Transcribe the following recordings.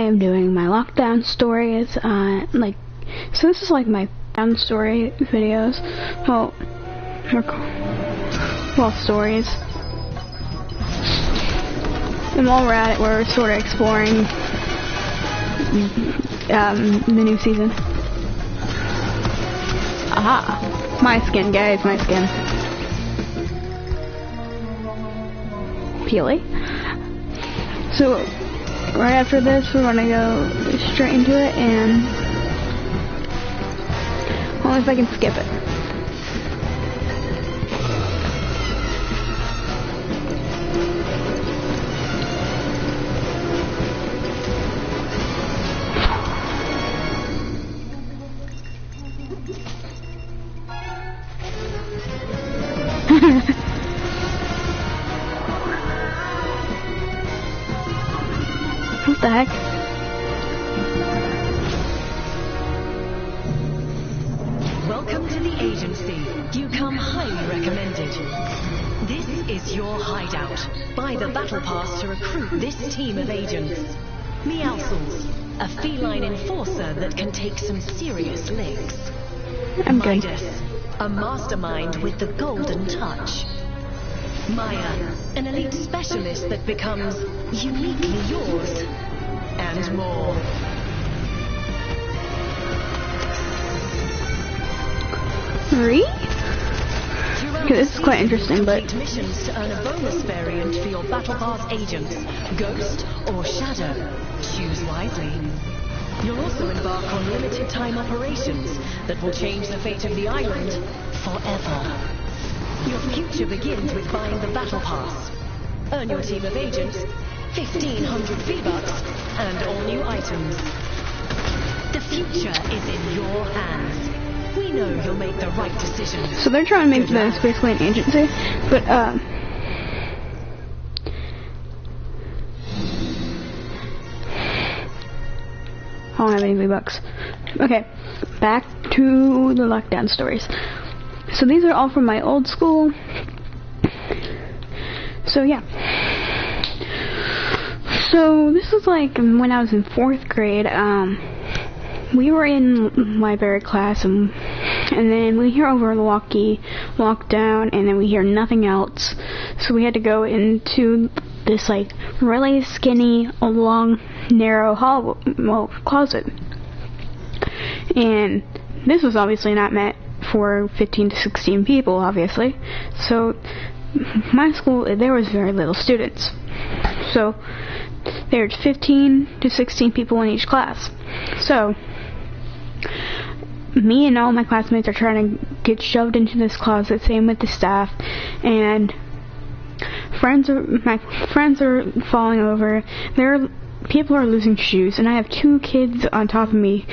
am doing my lockdown stories. So this is like my lockdown story videos. Well, stories. And while we're at it, we're sort of exploring the new season. Aha! My skin, guys, my skin. Peely. So, right after this, we're gonna go straight into it, and only if I can skip it. What the heck? Welcome to the agency. You come highly recommended. This is your hideout. Buy the battle pass to recruit this team of agents. Meowscles, a feline enforcer that can take some serious licks. I'm good. Midas, a mastermind with the golden touch. Maya, an elite specialist that becomes uniquely yours. And more. Three? Okay, this is quite interesting, but Missions to earn a bonus variant for your Battle Pass agents, Ghost or Shadow. Choose wisely. You'll also embark on limited time operations that will change the fate of the island forever. Your future begins with buying the Battle Pass. Earn your team of agents, 1,500 V-Bucks, and all new items. The future is in your hands. We know you'll make the right decisions. so they're trying to make this basically an agency, but I don't have any V-Bucks. Okay, back to the lockdown stories. So these are all from my old school. So yeah. So this was like when I was in 4th grade. We were in library class, and then we hear over the lockdown, and then we hear nothing else. So we had to go into this like really skinny, long, narrow closet. And this was obviously not meant for 15 to 16 people, obviously. So my school, there was very little students. So there were 15 to 16 people in each class. So me and all my classmates are trying to get shoved into this closet, same with the staff, and my friends are falling over. People are losing shoes, and I have 2 kids on top of me.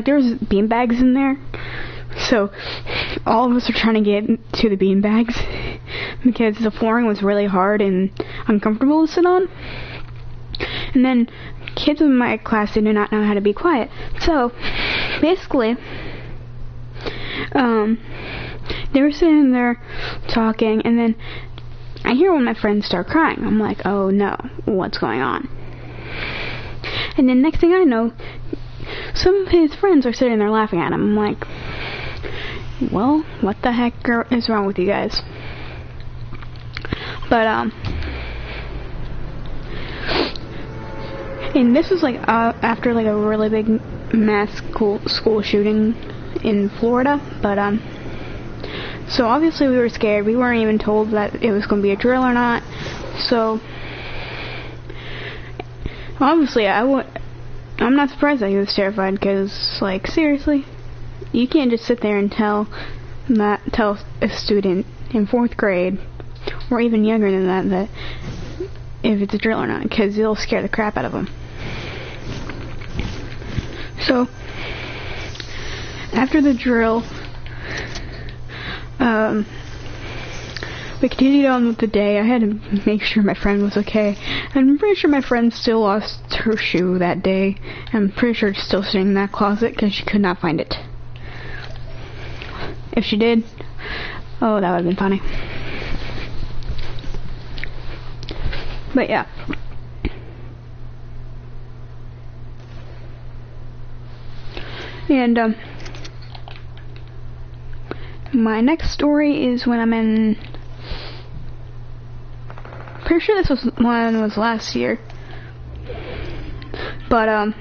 There's bean bags in there, so all of us are trying to get to the bean bags because the flooring was really hard and uncomfortable to sit on. And then kids in my class, they do not know how to be quiet. So basically, they were sitting there talking, and then I hear one of my friends start crying. I'm like, oh no, what's going on? And then next thing I know, some of his friends are sitting there laughing at him. I'm like, well, what the heck is wrong with you guys? But and this was like after like a really big mass school shooting in Florida. But so obviously we were scared. We weren't even told that it was going to be a drill or not. So obviously I'm not surprised that he was terrified, because like seriously, you can't just sit there and tell a student in 4th grade or even younger than that if it's a drill or not, because it'll scare the crap out of them. So after the drill, we continued on with the day. I had to make sure my friend was okay. I'm pretty sure my friend still lost her shoe that day. I'm pretty sure it's still sitting in that closet because she could not find it. If she did, oh, that would have been funny. But yeah. And my next story is when I'm in, pretty sure this was last year, but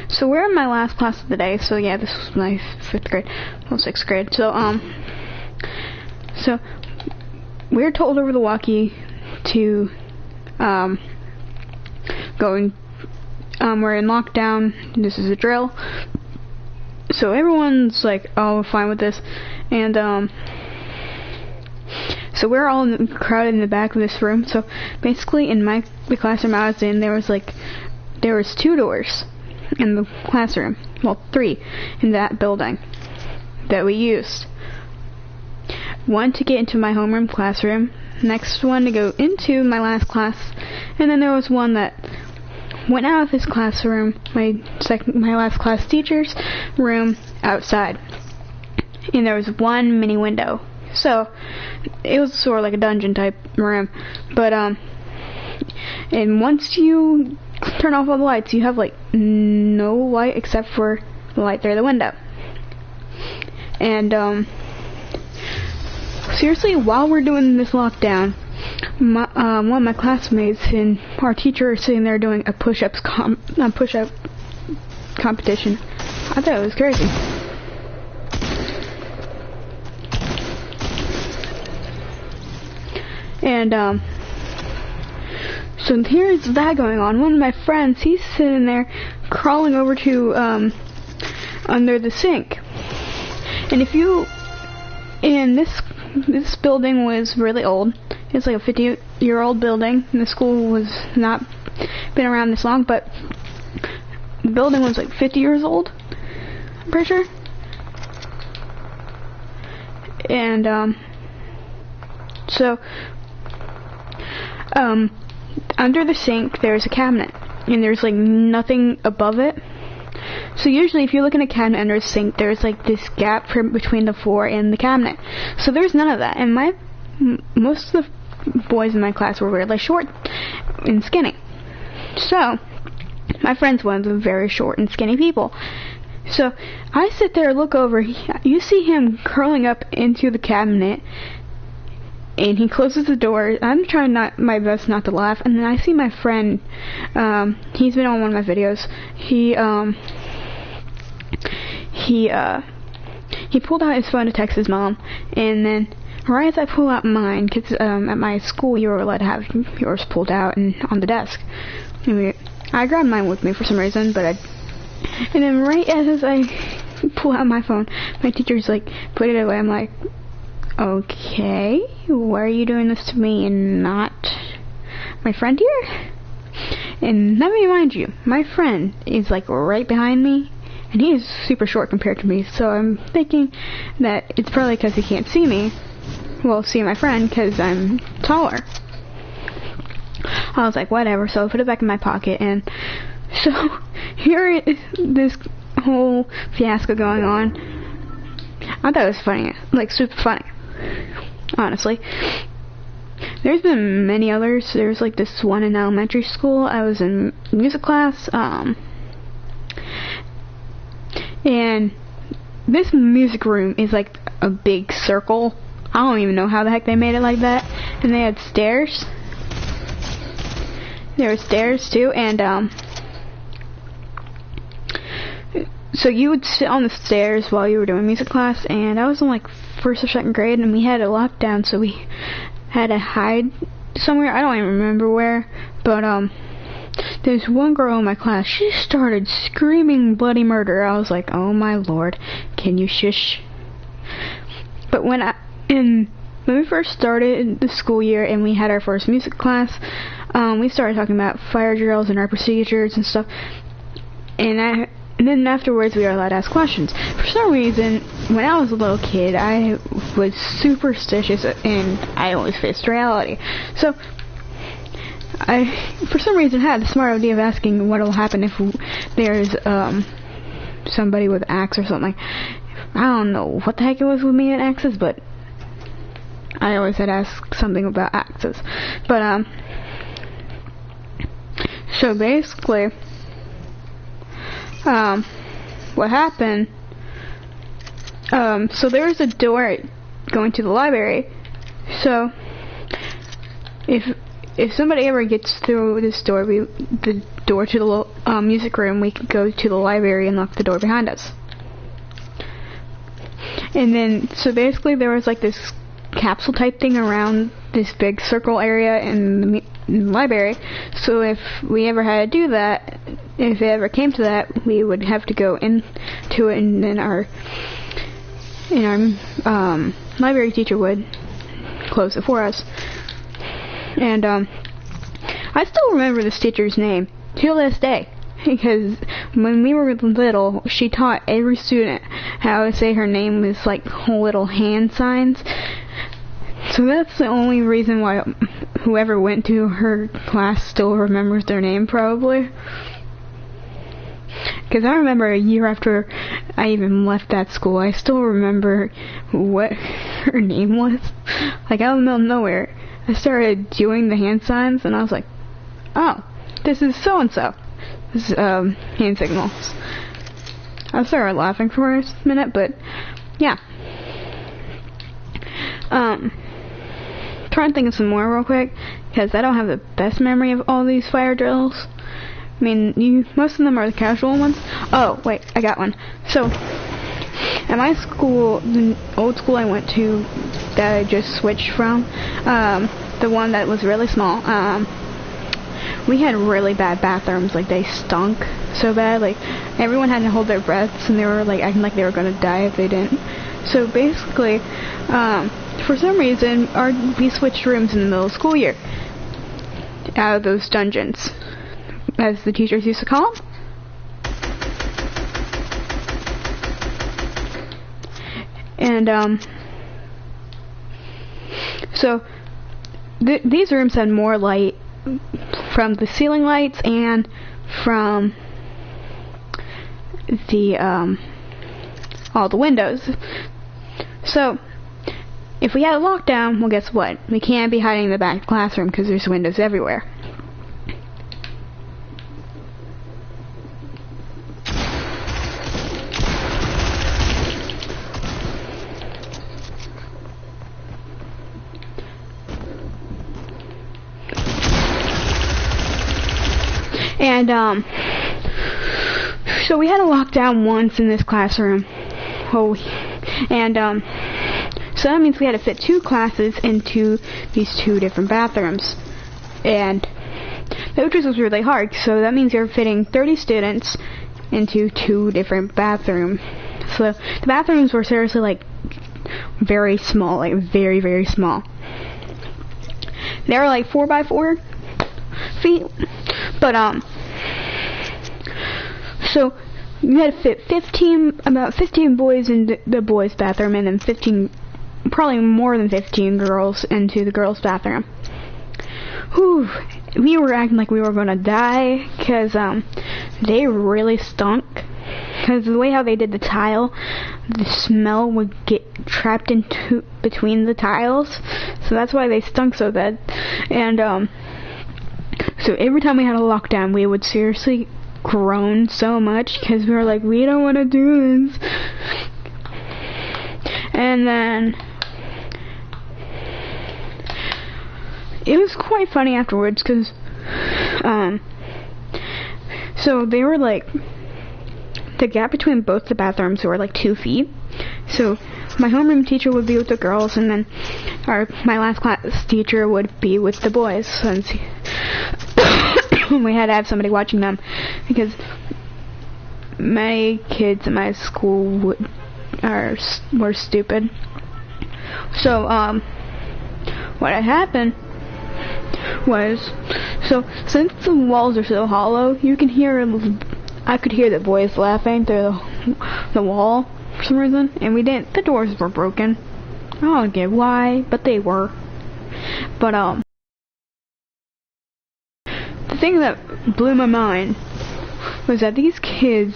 so we're in my last class of the day. So yeah, this was my 5th grade, well, 6th grade. So so we're told over the walkie to go and we're in lockdown. This is a drill. So everyone's like, oh, fine with this, and so we're all crowded in the back of this room. So basically, in the classroom I was in, there was 2 doors in the classroom. Well, 3 in that building that we used. One to get into my homeroom classroom, next one to go into my last class, and then there was one that went out of this classroom, my last class teacher's room, outside. And there was one mini window. So it was sort of like a dungeon type room. But and once you turn off all the lights, you have like no light except for the light through the window. And seriously, while we're doing this lockdown, one of my classmates and our teacher are sitting there doing a push-up competition. I thought it was crazy. And so here's that going on. One of my friends, he's sitting there crawling over to under the sink. And this building was really old. It's like a 50-year-old building, and the school was not been around this long, but the building was like 50 years old, I'm pretty sure. And so under the sink there's a cabinet, and there's like nothing above it. So usually if you look in a cabinet under a sink, there's like this gap between the floor and the cabinet. So there's none of that, and most of the boys in my class were really short and skinny. So my friend's one of the very short and skinny people. So I sit there, look over, you see him curling up into the cabinet, and he closes the door. I'm trying my best not to laugh, and then I see my friend, he's been on one of my videos. He pulled out his phone to text his mom, and then right as I pull out mine, because at my school you were allowed to have yours pulled out and on the desk. Anyway, I grabbed mine with me for some reason, and then right as I pull out my phone, my teacher's like, put it away. I'm like, okay, why are you doing this to me and not my friend here? And let me remind you, my friend is like right behind me, and he is super short compared to me, so I'm thinking that it's probably because he can't see me. Well, see my friend, because I'm taller. I was like, whatever, so I put it back in my pocket, and so here is this whole fiasco going on. I thought it was funny, like super funny, honestly. There's been many others. There's like this one in elementary school. I was in music class, and this music room is like a big circle. I don't even know how the heck they made it like that. And they had stairs. There were stairs too, and so you would sit on the stairs while you were doing music class, and I was in like 1st or 2nd grade, and we had a lockdown, so we had to hide somewhere. I don't even remember where, but there's one girl in my class, she started screaming bloody murder. I was like, oh my lord, can you shush? But when we first started the school year and we had our first music class, we started talking about fire drills and our procedures and stuff, and then afterwards we were allowed to ask questions. For some reason, when I was a little kid, I was superstitious and I always faced reality. So I, for some reason, had the smart idea of asking what will happen if there's somebody with an axe or something. I don't know what the heck it was with me and axes, but I always had to ask something about axes. But so basically, what happened, so there was a door going to the library. So if somebody ever gets through this door, the door to the music room, we could go to the library and lock the door behind us. And then, so basically there was like this capsule type thing around this big circle area in the library. So if we ever had to do that, if it ever came to that, we would have to go into it, and then our library teacher would close it for us. And I still remember this teacher's name till this day, because when we were little, she taught every student how to say her name with like little hand signs. So that's the only reason why whoever went to her class still remembers their name, probably. Because I remember a year after I even left that school, I still remember what her name was. Like, out in the middle of nowhere, I started doing the hand signs, and I was like, oh, this is so-and-so. This is, hand signals. I started laughing for a minute, but, yeah. Trying to think of some more real quick, because I don't have the best memory of all these fire drills. I mean, most of them are the casual ones. Oh, wait, I got one. So, at my school, the old school I went to, that I just switched from, the one that was really small, we had really bad bathrooms. Like, they stunk so bad. Like, everyone had to hold their breaths, and they were, like, acting like they were gonna die if they didn't. So, basically, for some reason, we switched rooms in the middle of the school year. Out of those dungeons, as the teachers used to call them. And, so, these rooms had more light from the ceiling lights and from the, all the windows. So, if we had a lockdown, well, guess what? We can't be hiding in the back classroom because there's windows everywhere. And, so we had a lockdown once in this classroom. So that means we had to fit 2 classes into these 2 different bathrooms. And that was really hard, so that means you're fitting 30 students into 2 different bathrooms. So the bathrooms were seriously, like, very small, like, very, very small. They were, like, 4x4 feet, but, so you had to fit about 15 boys in the boys' bathroom, and then probably more than 15 girls into the girls' bathroom. Whew, we were acting like we were gonna die, because, they really stunk. Because the way how they did the tile, the smell would get trapped into between the tiles, so that's why they stunk so bad. And, so every time we had a lockdown, we would seriously groan so much, because we were like, we don't want to do this. And then it was quite funny afterwards, because so they were like, the gap between both the bathrooms were like 2 feet. So my homeroom teacher would be with the girls, and then my last class teacher would be with the boys, since we had to have somebody watching them, because many kids in my school were stupid. So what had happened was, so since the walls are so hollow, I could hear the boys laughing through the wall for some reason, and the doors were broken. I don't get why, but they were. But the thing that blew my mind was that these kids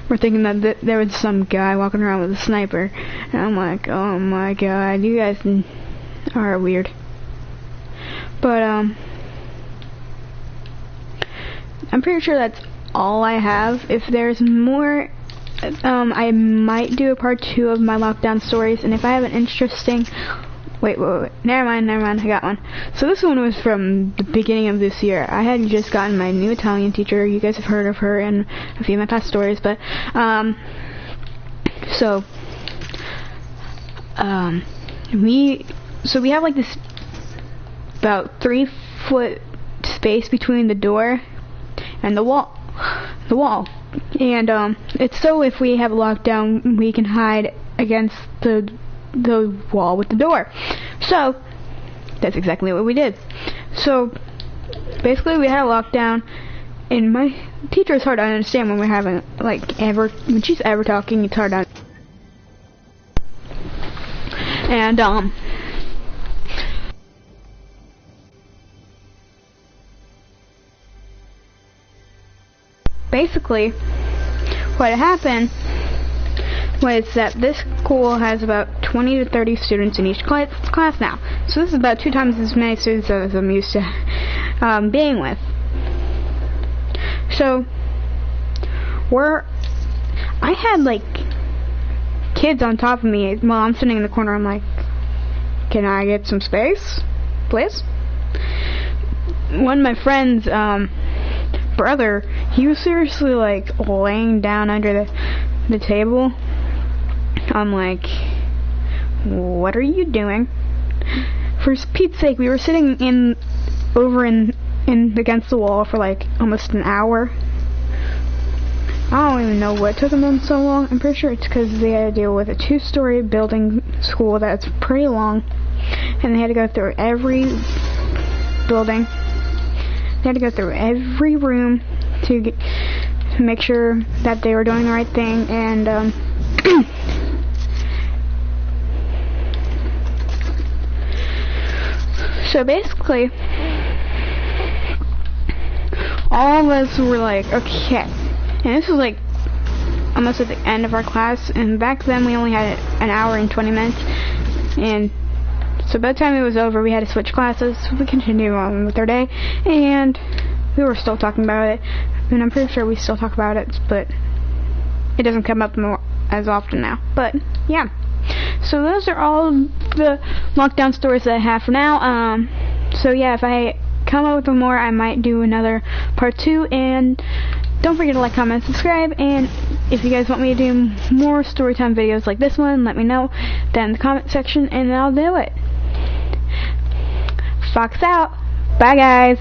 were thinking that there was some guy walking around with a sniper, and I'm like, oh my god, you guys are weird. But I'm pretty sure that's all I have. If there's more, I might do a part 2 of my lockdown stories, and if I have an interesting... Wait, never mind, I got one. So this one was from the beginning of this year. I had just gotten my new Italian teacher. You guys have heard of her in a few of my past stories, but, we have like this about 3-foot space between the door and the wall, and it's so if we have a lockdown, we can hide against the wall with the door. So that's exactly what we did. So basically, we had a lockdown, and my teacher is hard to understand when we're having when she's ever talking. It's hard to. And basically, what happened was that this school has about 20 to 30 students in each class now. So this is about 2 times as many students as I'm used to being with. So I had like kids on top of me while I'm sitting in the corner. I'm like, can I get some space, please? One of my friends' brother, he was seriously like laying down under the table. I'm like, what are you doing? For Pete's sake, we were sitting over against the wall for like almost an hour. I don't even know what took them so long. I'm pretty sure it's because they had to deal with a 2-story building school that's pretty long, and they had to go through every building. They had to go through every room to make sure that they were doing the right thing, and so basically, all of us were like, okay. And this was like almost at the end of our class. And back then we only had an hour and 20 minutes. And so by the time it was over, we had to switch classes. We continued on with our day. And we were still talking about it. And I'm pretty sure we still talk about it. But it doesn't come up more as often now. But yeah. So those are all the lockdown stories that I have for now. So yeah, if I come up with more, I might do another part 2. And don't forget to like, comment, subscribe. And if you guys want me to do more storytime videos like this one, let me know down in the comment section, and I'll do it. Fox out. Bye, guys.